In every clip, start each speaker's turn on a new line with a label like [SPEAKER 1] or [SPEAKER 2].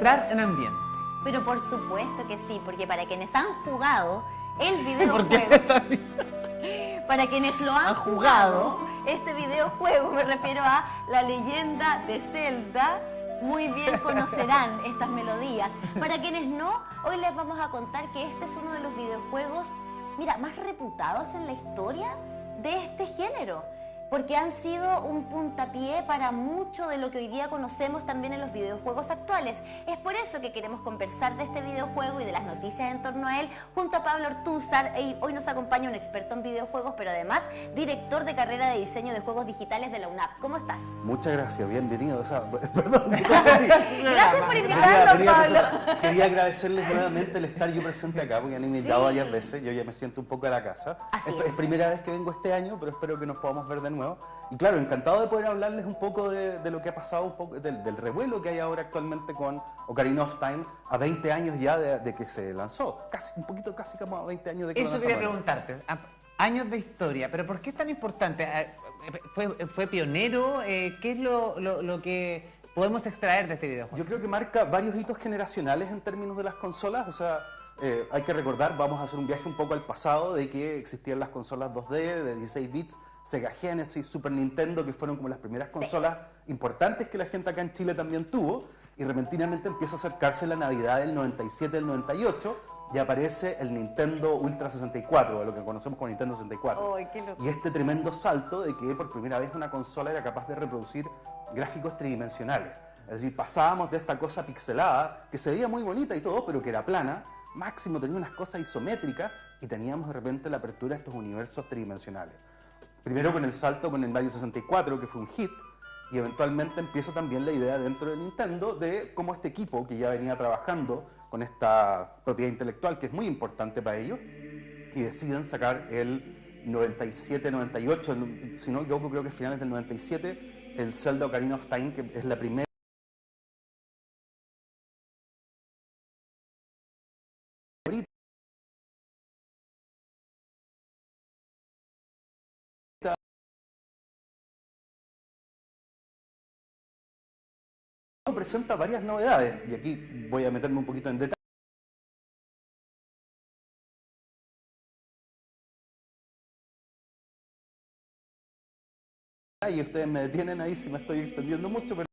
[SPEAKER 1] entrar en ambiente.
[SPEAKER 2] Pero por supuesto que sí, porque para quienes han jugado el
[SPEAKER 1] ¿Por qué
[SPEAKER 2] videojuego,
[SPEAKER 1] estás diciendo?
[SPEAKER 2] para quienes lo han jugado, este videojuego, me refiero a La Leyenda de Zelda, muy bien conocerán estas melodías. Para quienes no, hoy les vamos a contar que este es uno de los videojuegos, mira, más reputados en la historia de este género, porque han sido un puntapié para mucho de lo que hoy día conocemos también en los videojuegos actuales. Es por eso que queremos conversar de este videojuego y de las noticias en torno a él junto a Pablo Ortúzar. Hoy nos acompaña un experto en videojuegos, pero además director de carrera de diseño de juegos digitales de la UNAP. ¿Cómo estás?
[SPEAKER 3] Muchas gracias, bienvenido. O sea, perdón.
[SPEAKER 2] Gracias por invitarnos, Pablo.
[SPEAKER 3] Quería agradecerles nuevamente el estar yo presente acá, porque han invitado varias veces. Yo ya me siento un poco a la casa. Es primera vez que vengo este año, pero espero que nos podamos ver de nuevo. Y claro, encantado de poder hablarles un poco de lo que ha pasado, un poco del revuelo que hay ahora actualmente con Ocarina of Time, a 20 años ya de que se lanzó. Casi como a 20 años de que
[SPEAKER 1] Eso
[SPEAKER 3] lo
[SPEAKER 1] quería
[SPEAKER 3] lanzamos.
[SPEAKER 1] preguntarte. Años de historia, pero ¿por qué es tan importante? ¿Fue pionero? ¿Qué es lo que podemos extraer de este videojuego?
[SPEAKER 3] Yo creo que marca varios hitos generacionales en términos de las consolas. O sea, hay que recordar, vamos a hacer un viaje un poco al pasado, de que existían las consolas 2D de 16 bits, Sega Genesis, Super Nintendo, que fueron como las primeras consolas importantes que la gente acá en Chile también tuvo, y repentinamente empieza a acercarse la Navidad del 97, del 98, y aparece el Nintendo Ultra 64, lo que conocemos como Nintendo 64.
[SPEAKER 2] Ay, qué loco.
[SPEAKER 3] Y este tremendo salto de que por primera vez una consola era capaz de reproducir gráficos tridimensionales. Es decir, pasábamos de esta cosa pixelada, que se veía muy bonita y todo, pero que era plana, máximo tenía unas cosas isométricas, y teníamos de repente la apertura de estos universos tridimensionales. Primero con el salto con el Mario 64, que fue un hit, y eventualmente empieza también la idea dentro de Nintendo de cómo este equipo, que ya venía trabajando con esta propiedad intelectual, que es muy importante para ellos, y deciden sacar el 97-98, si no me equivoco, creo que es finales del 97, el Zelda Ocarina of Time, que es la primera presenta varias novedades, y aquí voy a meterme un poquito en detalle. Y ustedes me detienen ahí si me estoy extendiendo mucho, pero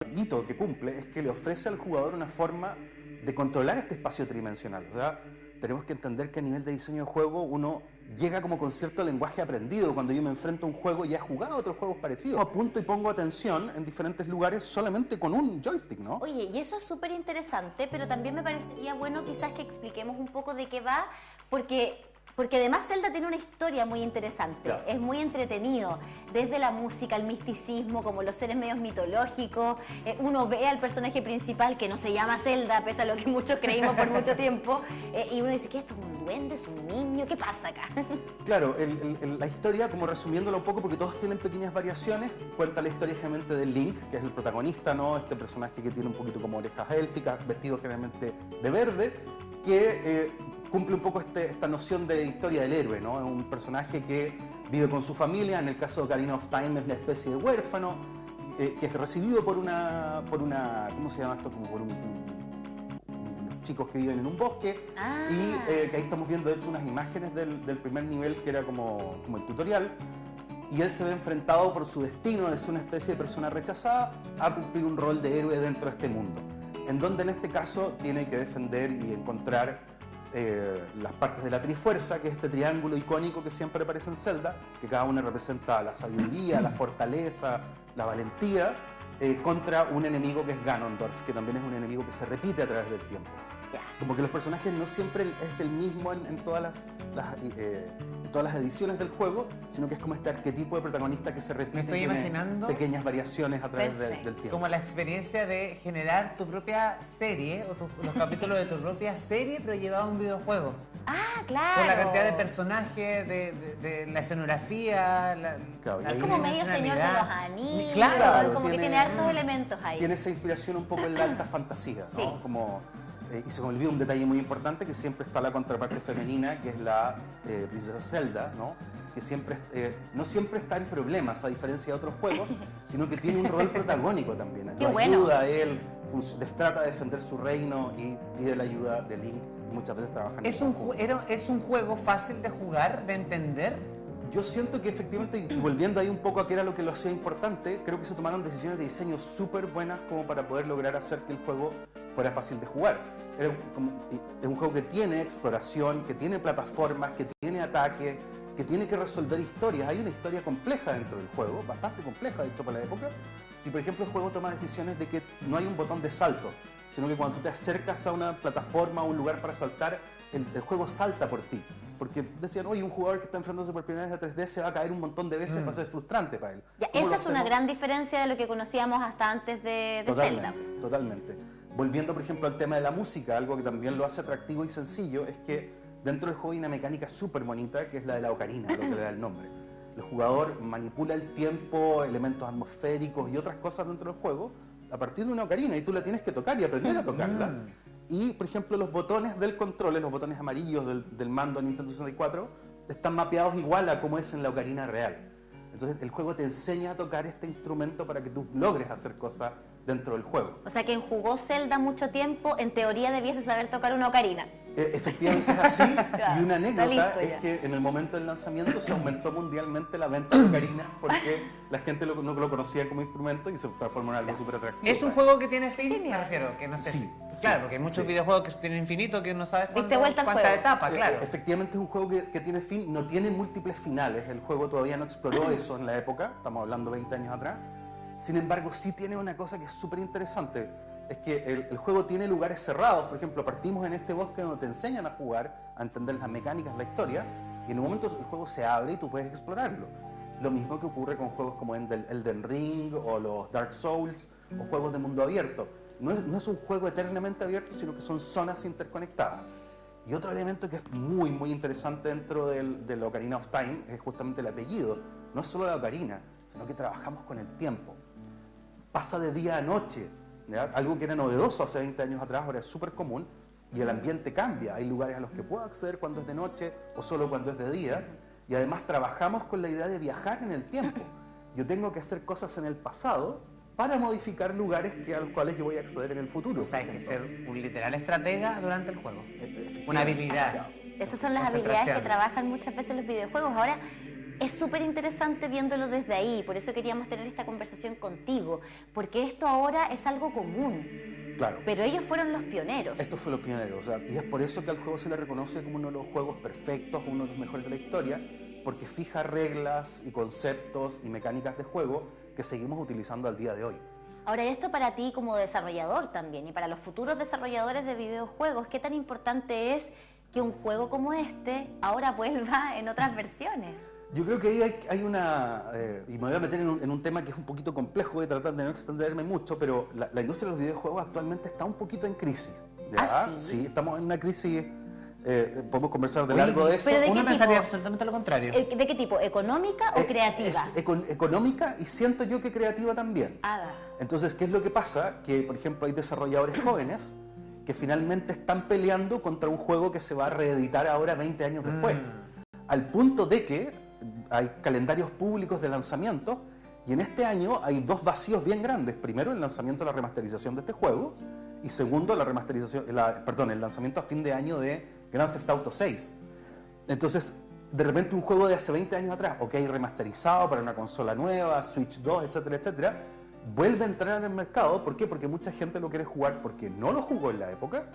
[SPEAKER 3] el hito que cumple es que le ofrece al jugador una forma de controlar este espacio tridimensional. O sea, tenemos que entender que a nivel de diseño de juego uno llega como con cierto lenguaje aprendido. Cuando yo me enfrento a un juego y he jugado a otros juegos parecidos, apunto y pongo atención en diferentes lugares solamente con un joystick, ¿no?
[SPEAKER 2] Oye, y eso es súper interesante, pero también me parecería bueno quizás que expliquemos un poco de qué va, porque además Zelda tiene una historia muy interesante,
[SPEAKER 3] Claro.
[SPEAKER 2] Es muy entretenido, desde la música, el misticismo, como los seres medios mitológicos, uno ve al personaje principal que no se llama Zelda, pese a lo que muchos creímos por mucho tiempo, y uno dice, ¿qué esto es un duende, es un niño? ¿Qué pasa acá?
[SPEAKER 3] Claro, la historia, como resumiéndolo un poco, porque todos tienen pequeñas variaciones, cuenta la historia generalmente de Link, que es el protagonista, ¿no? Este personaje que tiene un poquito como orejas élficas, vestido generalmente de verde, que cumple un poco esta noción de historia del héroe, ¿no? Es un personaje que vive con su familia, en el caso de Ocarina of Time es una especie de huérfano, que es recibido por una, ¿cómo se llama esto? Como por unos chicos que viven en un bosque, y que ahí estamos viendo de hecho unas imágenes del primer nivel que era como el tutorial, y él se ve enfrentado por su destino de ser una especie de persona rechazada a cumplir un rol de héroe dentro de este mundo, en donde en este caso tiene que defender y encontrar las partes de la Trifuerza, que es este triángulo icónico que siempre aparece en Zelda, que cada una representa la sabiduría, la fortaleza, la valentía, contra un enemigo que es Ganondorf, que también es un enemigo que se repite a través del tiempo. Como que los personajes no siempre es el mismo en todas las ediciones del juego, sino que es como este arquetipo de protagonista que se repite.
[SPEAKER 1] Me estoy
[SPEAKER 3] y tiene
[SPEAKER 1] imaginando
[SPEAKER 3] pequeñas variaciones a través del tiempo.
[SPEAKER 1] como la experiencia de generar tu propia serie, o los capítulos de tu propia serie, pero llevado a un videojuego.
[SPEAKER 2] Ah, claro.
[SPEAKER 1] Con la cantidad de personajes, de la escenografía,
[SPEAKER 3] Claro, y
[SPEAKER 2] Es
[SPEAKER 3] ahí
[SPEAKER 2] como medio Señor de los Anillos,
[SPEAKER 1] Claro,
[SPEAKER 2] como que tiene hartos elementos ahí.
[SPEAKER 3] Tiene esa inspiración un poco en la alta fantasía, ¿no?
[SPEAKER 2] Sí.
[SPEAKER 3] Como, y se me olvidó un detalle muy importante, que siempre está la contraparte femenina, que es la princesa Zelda, ¿no? que siempre, no siempre está en problemas, a diferencia de otros juegos, sino que tiene un rol protagónico también.
[SPEAKER 2] Qué
[SPEAKER 3] Lo
[SPEAKER 2] bueno.
[SPEAKER 3] ayuda a él, trata de defender su reino y pide la ayuda de Link, y muchas veces trabajan
[SPEAKER 1] ¿Es
[SPEAKER 3] en
[SPEAKER 1] un,
[SPEAKER 3] conjunto.
[SPEAKER 1] ¿Es un juego fácil de jugar, de entender?
[SPEAKER 3] Yo siento que efectivamente, y volviendo ahí un poco a qué era lo que lo hacía importante, creo que se tomaron decisiones de diseño súper buenas como para poder lograr hacer que el juego fuera fácil de jugar. Es un juego que tiene exploración, que tiene plataformas, que tiene ataques, que tiene que resolver historias. Hay una historia compleja dentro del juego, bastante compleja de hecho para la época, y por ejemplo el juego toma decisiones de que no hay un botón de salto, sino que cuando tú te acercas a una plataforma o un lugar para saltar, el juego salta por ti. Porque decían, oye, un jugador que está enfrentándose por primera vez a 3D se va a caer un montón de veces, va a ser frustrante para él.
[SPEAKER 2] Ya,
[SPEAKER 3] ¿Cómo
[SPEAKER 2] esa
[SPEAKER 3] lo
[SPEAKER 2] es una
[SPEAKER 3] hacemos?
[SPEAKER 2] gran diferencia de lo que conocíamos hasta antes de Zelda.
[SPEAKER 3] Totalmente. Volviendo, por ejemplo, al tema de la música, algo que también lo hace atractivo y sencillo es que dentro del juego hay una mecánica súper bonita que es la de la ocarina, lo que le da el nombre. El jugador manipula el tiempo, elementos atmosféricos y otras cosas dentro del juego a partir de una ocarina y tú la tienes que tocar y aprender a tocarla. Y, por ejemplo, los botones del control, los botones amarillos del mando de Nintendo 64, están mapeados igual a como es en la ocarina real. Entonces, el juego te enseña a tocar este instrumento para que tú logres hacer cosas dentro del juego.
[SPEAKER 2] O sea, quien jugó Zelda mucho tiempo, en teoría debiese saber tocar una ocarina.
[SPEAKER 3] Efectivamente es así,
[SPEAKER 2] Claro,
[SPEAKER 3] y una
[SPEAKER 2] está
[SPEAKER 3] anécdota
[SPEAKER 2] listo
[SPEAKER 3] es
[SPEAKER 2] ya.
[SPEAKER 3] que en el momento del lanzamiento se aumentó mundialmente la venta de ocarinas porque la gente no lo conocía como instrumento y se transformó en algo súper atractivo.
[SPEAKER 1] ¿Es un juego que tiene fin? Me refiero, que no sé.
[SPEAKER 3] Sí,
[SPEAKER 1] Claro,
[SPEAKER 3] sí,
[SPEAKER 1] porque hay muchos
[SPEAKER 3] sí.
[SPEAKER 1] videojuegos que tienen infinito que no sabes
[SPEAKER 2] Diste vuelta al
[SPEAKER 1] cuántas
[SPEAKER 2] juego.
[SPEAKER 1] etapas, claro.
[SPEAKER 3] Efectivamente es un juego que tiene fin, no tiene múltiples finales, el juego todavía no exploró eso en la época, estamos hablando 20 años atrás. Sin embargo, sí tiene una cosa que es súper interesante, es que el juego tiene lugares cerrados. Por ejemplo, partimos en este bosque donde te enseñan a jugar, a entender las mecánicas, la historia, y en un momento el juego se abre y tú puedes explorarlo. Lo mismo que ocurre con juegos como Elden Ring o los Dark Souls o juegos de mundo abierto. No es un juego eternamente abierto, sino que son zonas interconectadas. Y otro elemento que es muy, muy interesante dentro del Ocarina of Time es justamente el apellido. No es solo la ocarina, sino que trabajamos con el tiempo. Pasa de día a noche, ¿ya? Algo que era novedoso hace 20 años atrás, ahora es súper común, y el ambiente cambia. Hay lugares a los que puedo acceder cuando es de noche o solo cuando es de día, y además trabajamos con la idea de viajar en el tiempo. Yo tengo que hacer cosas en el pasado para modificar lugares a los cuales yo voy a acceder en el futuro.
[SPEAKER 1] O sea, hay que ser un literal estratega durante el juego.
[SPEAKER 3] Efectivamente.
[SPEAKER 1] Una habilidad.
[SPEAKER 2] Esas son las habilidades que
[SPEAKER 1] Concentración.
[SPEAKER 2] trabajan muchas veces los videojuegos. Ahora, es súper interesante viéndolo desde ahí, por eso queríamos tener esta conversación contigo, porque esto ahora es algo común,
[SPEAKER 3] Claro.
[SPEAKER 2] pero ellos fueron los pioneros.
[SPEAKER 3] Estos fueron los pioneros, o sea, y es por eso que al juego se le reconoce como uno de los juegos perfectos, uno de los mejores de la historia, porque fija reglas y conceptos y mecánicas de juego que seguimos utilizando al día de hoy.
[SPEAKER 2] Ahora, esto para ti como desarrollador también, y para los futuros desarrolladores de videojuegos, ¿qué tan importante es que un juego como este ahora vuelva en otras versiones?
[SPEAKER 3] Yo creo que ahí hay una, y me voy a meter en un tema que es un poquito complejo, voy a tratar de no extenderme mucho, pero la industria de los videojuegos actualmente está un poquito en crisis. ¿Ya?
[SPEAKER 2] ¿Ah, sí?
[SPEAKER 3] Sí, estamos en una crisis, podemos conversar de
[SPEAKER 1] Oye,
[SPEAKER 3] largo de eso.
[SPEAKER 2] pero ¿de
[SPEAKER 1] Uno
[SPEAKER 2] qué
[SPEAKER 1] pensaría
[SPEAKER 2] tipo?
[SPEAKER 1] absolutamente lo contrario.
[SPEAKER 2] ¿De qué tipo? ¿Económica o creativa?
[SPEAKER 3] Es económica y siento yo que creativa también.
[SPEAKER 2] Ada.
[SPEAKER 3] Entonces, ¿qué es lo que pasa? Que, por ejemplo, hay desarrolladores jóvenes que finalmente están peleando contra un juego que se va a reeditar ahora 20 años después. Al punto de que hay calendarios públicos de lanzamiento y en este año hay dos vacíos bien grandes. Primero, el lanzamiento de la remasterización de este juego y segundo, el lanzamiento a fin de año de Grand Theft Auto 6. Entonces, de repente un juego de hace 20 años atrás, ok, remasterizado para una consola nueva, Switch 2, etcétera, etcétera, vuelve a entrar en el mercado. ¿Por qué? Porque mucha gente lo quiere jugar porque no lo jugó en la época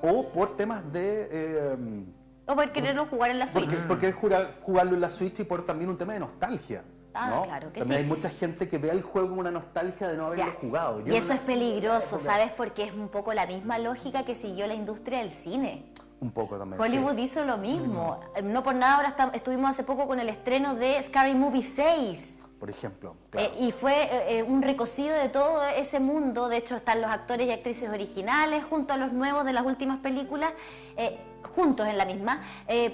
[SPEAKER 3] o por temas de...
[SPEAKER 2] O por quererlo jugar en la Switch.
[SPEAKER 3] porque jugarlo en la Switch y por también un tema de nostalgia.
[SPEAKER 2] Ah,
[SPEAKER 3] ¿no?
[SPEAKER 2] claro que
[SPEAKER 3] también
[SPEAKER 2] sí.
[SPEAKER 3] hay mucha gente que ve el juego con una nostalgia de no haberlo
[SPEAKER 2] Ya.
[SPEAKER 3] jugado. Yo
[SPEAKER 2] Y
[SPEAKER 3] no
[SPEAKER 2] eso es
[SPEAKER 3] nací
[SPEAKER 2] peligroso,
[SPEAKER 3] en esa época.
[SPEAKER 2] ¿sabes? Porque es un poco la misma lógica que siguió la industria del cine.
[SPEAKER 3] Un poco también.
[SPEAKER 2] Hollywood
[SPEAKER 3] sí.
[SPEAKER 2] hizo lo mismo. No por nada ahora estuvimos hace poco con el estreno de Scary Movie 6.
[SPEAKER 3] Por ejemplo, claro.
[SPEAKER 2] Y fue un recocido de todo ese mundo. De hecho, están los actores y actrices originales junto a los nuevos de las últimas películas, juntos en la misma,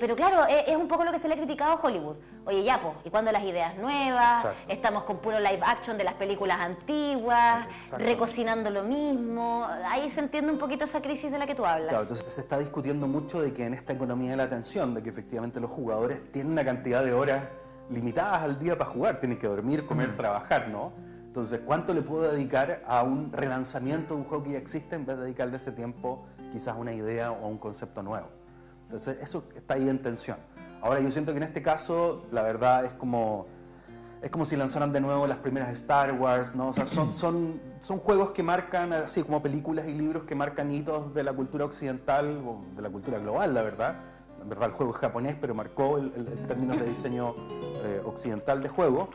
[SPEAKER 2] pero claro, es un poco lo que se le ha criticado a Hollywood. Oye, ya, pues, ¿y cuándo las ideas nuevas?
[SPEAKER 3] Exacto.
[SPEAKER 2] Estamos con puro live action de las películas antiguas, recocinando lo mismo. Ahí se entiende un poquito esa crisis de la que tú hablas.
[SPEAKER 3] Claro, entonces se está discutiendo mucho de que en esta economía de la atención, de que efectivamente los jugadores tienen una cantidad de horas limitadas al día para jugar, tienen que dormir, comer, trabajar, ¿no? Entonces, ¿cuánto le puedo dedicar a un relanzamiento de un juego que ya existe en vez de dedicarle ese tiempo quizás a una idea o a un concepto nuevo? Entonces, eso está ahí en tensión. Ahora, yo siento que en este caso, la verdad, es como si lanzaran de nuevo las primeras Star Wars, ¿no? O sea, son juegos que marcan, así como películas y libros que marcan hitos de la cultura occidental o de la cultura global, la verdad. En verdad, el juego es japonés, pero marcó el término de diseño occidental de juego.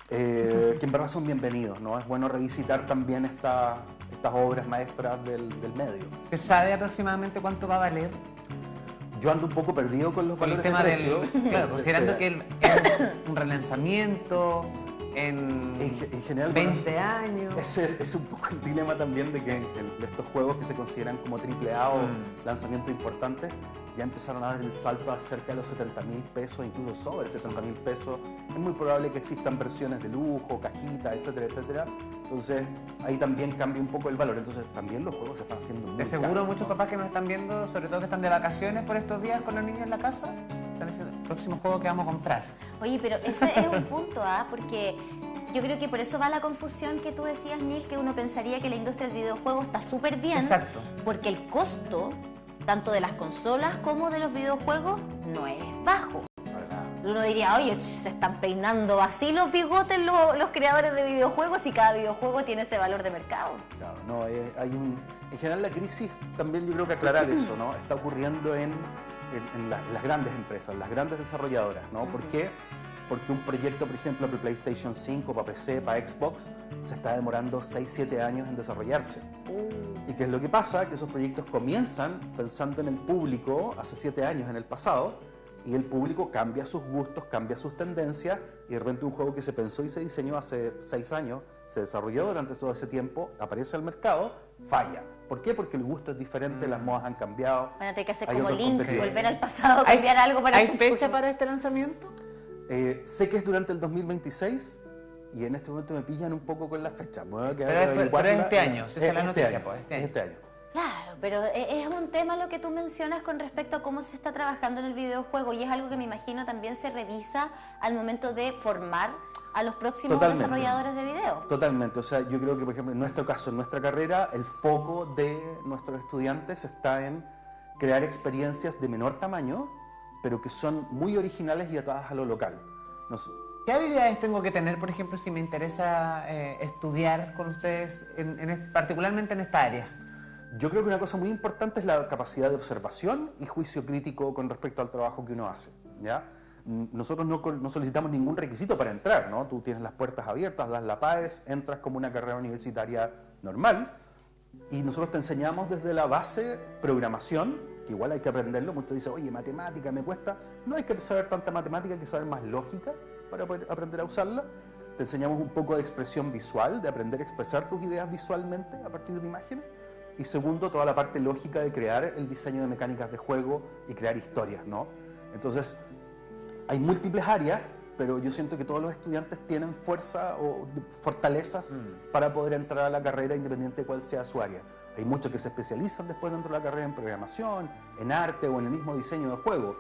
[SPEAKER 3] Que en verdad son bienvenidos, ¿no? Es bueno revisitar también estas obras maestras del medio.
[SPEAKER 1] ¿Se sabe aproximadamente cuánto va a valer?
[SPEAKER 3] Yo ando un poco perdido con los valores de precio.
[SPEAKER 1] Claro, considerando que es un relanzamiento en
[SPEAKER 3] general,
[SPEAKER 1] 20 años.
[SPEAKER 3] Ese es un poco el dilema también de que estos juegos que se consideran como AAA o lanzamientos importantes ya empezaron a dar el salto a cerca de los 70.000 pesos, incluso sobre 70.000 pesos. Es muy probable que existan versiones de lujo, cajitas, etcétera, etcétera. Entonces, ahí también cambia un poco el valor. Entonces, también los juegos se están haciendo muy
[SPEAKER 1] De seguro
[SPEAKER 3] caros,
[SPEAKER 1] muchos
[SPEAKER 3] ¿no?
[SPEAKER 1] papás que nos están viendo, sobre todo que están de vacaciones por estos días con los niños en la casa, están diciendo, el próximo juego que vamos a comprar.
[SPEAKER 2] Oye, pero ese es un punto, porque yo creo que por eso va la confusión que tú decías, Neil, que uno pensaría que la industria del videojuego está súper bien.
[SPEAKER 1] Exacto.
[SPEAKER 2] Porque el costo, tanto de las consolas como de los videojuegos, no es bajo. Uno diría, oye, se están peinando así los bigotes los creadores de videojuegos y cada videojuego tiene ese valor de mercado.
[SPEAKER 3] Claro, no, en general la crisis, también yo creo que aclarar eso, ¿no? Está ocurriendo en las grandes empresas, las grandes desarrolladoras, ¿no? ¿Por qué? Porque un proyecto, por ejemplo, para PlayStation 5, para PC, para Xbox, se está demorando 6-7 años en desarrollarse. ¿Y qué es lo que pasa? Que esos proyectos comienzan pensando en el público hace 7 años en el pasado, y el público cambia sus gustos, cambia sus tendencias, y de repente un juego que se pensó y se diseñó hace 6 años, se desarrolló durante todo ese tiempo, aparece al mercado, falla. ¿Por qué? Porque el gusto es diferente, las modas han cambiado.
[SPEAKER 2] Van a tener que hacer
[SPEAKER 3] hay
[SPEAKER 2] como
[SPEAKER 3] otros
[SPEAKER 2] Link,
[SPEAKER 3] competidores.
[SPEAKER 2] volver al pasado, cambiar algo para
[SPEAKER 1] ¿Hay
[SPEAKER 2] el futuro.
[SPEAKER 1] fecha para este lanzamiento?
[SPEAKER 3] Sé que es durante el 2026 y en este momento me pillan un poco con la fecha. Me voy a quedar
[SPEAKER 1] Pero
[SPEAKER 3] a averiguarla.
[SPEAKER 1] es este año, esa es la noticia,
[SPEAKER 3] año,
[SPEAKER 1] pues, este
[SPEAKER 3] es
[SPEAKER 1] año.
[SPEAKER 3] este año.
[SPEAKER 2] Claro, pero es un tema lo que tú mencionas con respecto a cómo se está trabajando en el videojuego y es algo que me imagino también se revisa al momento de formar a los próximos
[SPEAKER 3] Totalmente.
[SPEAKER 2] desarrolladores de video.
[SPEAKER 3] Totalmente, o sea, yo creo que por ejemplo en nuestro caso, en nuestra carrera, el foco de nuestros estudiantes está en crear experiencias de menor tamaño, pero que son muy originales y atadas a lo local.
[SPEAKER 1] ¿Qué habilidades tengo que tener, por ejemplo, si me interesa estudiar con ustedes, particularmente en esta área?
[SPEAKER 3] Yo creo que una cosa muy importante es la capacidad de observación y juicio crítico con respecto al trabajo que uno hace, ¿ya? Nosotros no solicitamos ningún requisito para entrar, ¿no? Tú tienes las puertas abiertas, das la PAES, entras como una carrera universitaria normal y nosotros te enseñamos desde la base programación, que igual hay que aprenderlo. Muchos dicen, oye, matemática me cuesta. No hay que saber tanta matemática, hay que saber más lógica para poder aprender a usarla. Te enseñamos un poco de expresión visual, de aprender a expresar tus ideas visualmente a partir de imágenes. Y segundo, toda la parte lógica de crear el diseño de mecánicas de juego y crear historias, ¿no? Entonces, hay múltiples áreas, pero yo siento que todos los estudiantes tienen fuerza o fortalezas para poder entrar a la carrera independiente de cuál sea su área. Hay muchos que se especializan después dentro de la carrera en programación, en arte o en el mismo diseño de juego.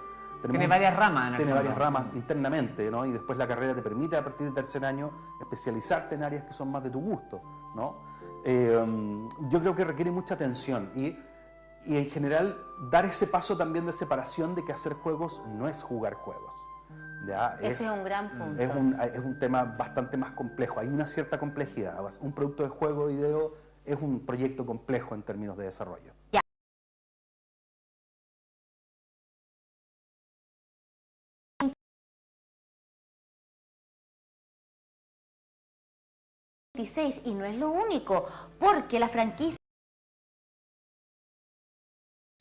[SPEAKER 1] Tiene varias ramas en el
[SPEAKER 3] Tiene
[SPEAKER 1] fondo.
[SPEAKER 3] varias ramas internamente, ¿no? Y después la carrera te permite a partir del tercer año especializarte en áreas que son más de tu gusto, ¿no? Yo creo que requiere mucha atención y en general dar ese paso también de separación de que hacer juegos no es jugar juegos. ¿Ya?
[SPEAKER 2] Ese es un gran punto.
[SPEAKER 3] Es un tema bastante más complejo, hay una cierta complejidad. Un producto de juego o video es un proyecto complejo en términos de desarrollo.
[SPEAKER 2] Ya. Y no es lo único, porque la franquicia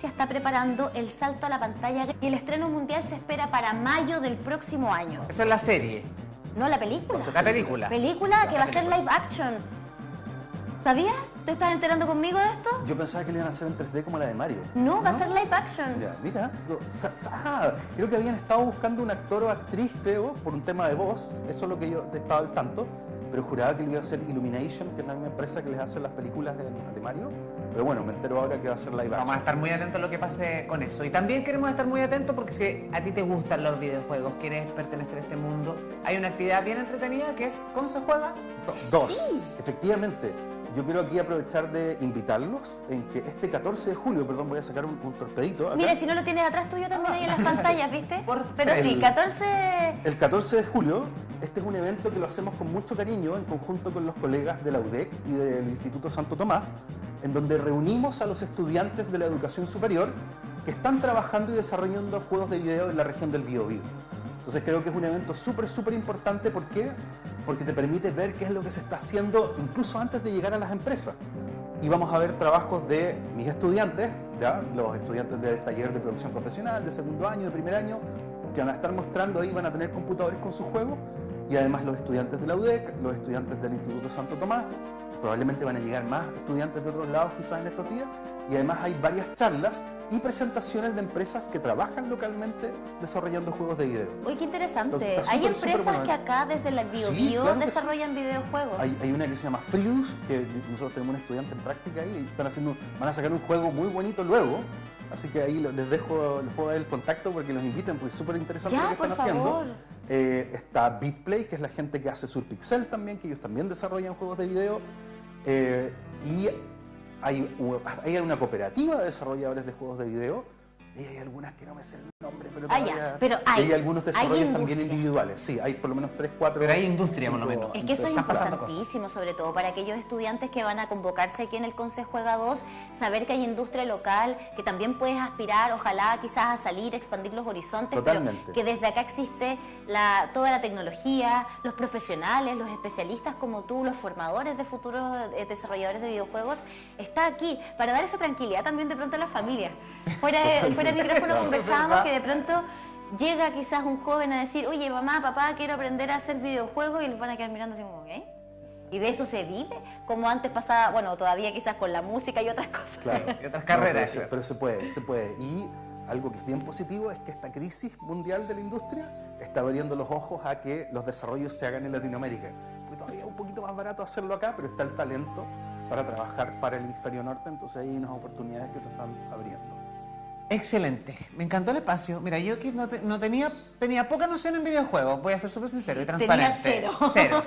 [SPEAKER 2] está preparando el salto a la pantalla y el estreno mundial se espera para mayo del próximo año.
[SPEAKER 1] Esa es la serie.
[SPEAKER 2] No, la película.
[SPEAKER 1] La película.
[SPEAKER 2] Película que va a ser live action. ¿Sabías? ¿Te estás enterando conmigo de esto?
[SPEAKER 3] Yo pensaba que le iban a hacer en 3D como la de Mario.
[SPEAKER 2] No, va a ser live action.
[SPEAKER 3] Ya, mira, creo que habían estado buscando un actor o actriz, creo, por un tema de voz. Eso es lo que yo estaba al tanto. Pero juraba que lo iba a hacer Illumination, que es la misma empresa que les hace las películas de Mario. Pero bueno, me entero ahora que va a ser live action.
[SPEAKER 1] Vamos a estar muy atentos a lo que pase con eso. Y también queremos estar muy atentos porque si a ti te gustan los videojuegos, quieres pertenecer a este mundo, hay una actividad bien entretenida que es ¿cómo se juega?
[SPEAKER 3] 2.
[SPEAKER 2] Sí.
[SPEAKER 3] Efectivamente. Yo quiero aquí aprovechar de invitarlos en que este 14 de julio, perdón, voy a sacar un torpedito acá.
[SPEAKER 2] Mira, si no lo tienes atrás tuyo también ahí en las pantallas, ¿viste? Pero
[SPEAKER 1] tres.
[SPEAKER 2] sí, 14...
[SPEAKER 3] El 14 de julio, este es un evento que lo hacemos con mucho cariño en conjunto con los colegas de la UDEC y del Instituto Santo Tomás, en donde reunimos a los estudiantes de la educación superior que están trabajando y desarrollando juegos de video en la región del Biobío. Entonces creo que es un evento súper importante. ¿Por qué? Porque te permite ver qué es lo que se está haciendo incluso antes de llegar a las empresas. Y vamos a ver trabajos de mis estudiantes, ¿ya? Los estudiantes del taller de producción profesional, de segundo año, de primer año, que van a estar mostrando ahí, van a tener computadores con sus juegos, y además los estudiantes de la UDEC, los estudiantes del Instituto Santo Tomás, probablemente van a llegar más estudiantes de otros lados quizás en estos días, y además hay varias charlas y presentaciones de empresas que trabajan localmente desarrollando juegos de video.
[SPEAKER 2] Uy, qué interesante.
[SPEAKER 3] Entonces, está
[SPEAKER 2] Hay
[SPEAKER 3] súper
[SPEAKER 2] empresas
[SPEAKER 3] bueno.
[SPEAKER 2] que acá desde la
[SPEAKER 3] Sí,
[SPEAKER 2] BioBio
[SPEAKER 3] claro que
[SPEAKER 2] desarrollan videojuegos.
[SPEAKER 3] Hay una que se llama Frius, que nosotros tenemos un estudiante en práctica ahí, y van a sacar un juego muy bonito luego. Así que ahí les puedo dar el contacto porque los inviten, porque es súper interesante
[SPEAKER 2] Ya,
[SPEAKER 3] lo que están
[SPEAKER 2] por
[SPEAKER 3] haciendo.
[SPEAKER 2] favor.
[SPEAKER 3] Está Bitplay, que es la gente que hace Surpixel también, que ellos también desarrollan juegos de video. Y hay una cooperativa de desarrolladores de juegos de video. Y hay algunas que no me sé el nombre, pero
[SPEAKER 2] Ah,
[SPEAKER 3] todavía...
[SPEAKER 2] ya, pero
[SPEAKER 3] y
[SPEAKER 2] hay-
[SPEAKER 3] hay algunos desarrollos
[SPEAKER 2] hay
[SPEAKER 3] también
[SPEAKER 2] industria.
[SPEAKER 3] individuales. Sí, hay por lo menos 3, 4...
[SPEAKER 1] Pero hay industria, por lo
[SPEAKER 3] 5
[SPEAKER 1] menos.
[SPEAKER 2] Es que eso es
[SPEAKER 1] Están pasando
[SPEAKER 2] importantísimo, sobre todo para aquellos estudiantes que van a convocarse aquí en el Consejo Juega 2, saber que hay industria local, que también puedes aspirar, ojalá quizás a salir, expandir los horizontes,
[SPEAKER 3] Totalmente.
[SPEAKER 2] pero que desde acá existe toda la tecnología, los profesionales, los especialistas como tú, los formadores de futuros desarrolladores de videojuegos, está aquí para dar esa tranquilidad también de pronto a las familias. Fuera del micrófono conversábamos que de pronto llega quizás un joven a decir, oye, mamá, papá, quiero aprender a hacer videojuegos, y los van a quedar mirando así como, ¿qué? Y de eso se vive, como antes pasaba, bueno, todavía quizás con la música y otras cosas.
[SPEAKER 3] Claro.
[SPEAKER 1] Y otras carreras.
[SPEAKER 3] Pero se puede. Y algo que es bien positivo es que esta crisis mundial de la industria está abriendo los ojos a que los desarrollos se hagan en Latinoamérica. Porque todavía es un poquito más barato hacerlo acá, pero está el talento para trabajar para el hemisferio norte, entonces hay unas oportunidades que se están abriendo.
[SPEAKER 1] Excelente, me encantó el espacio. Mira, yo que no tenía poca noción en videojuegos, voy a ser súper sincero y transparente.
[SPEAKER 2] Tenía cero.
[SPEAKER 1] Cero.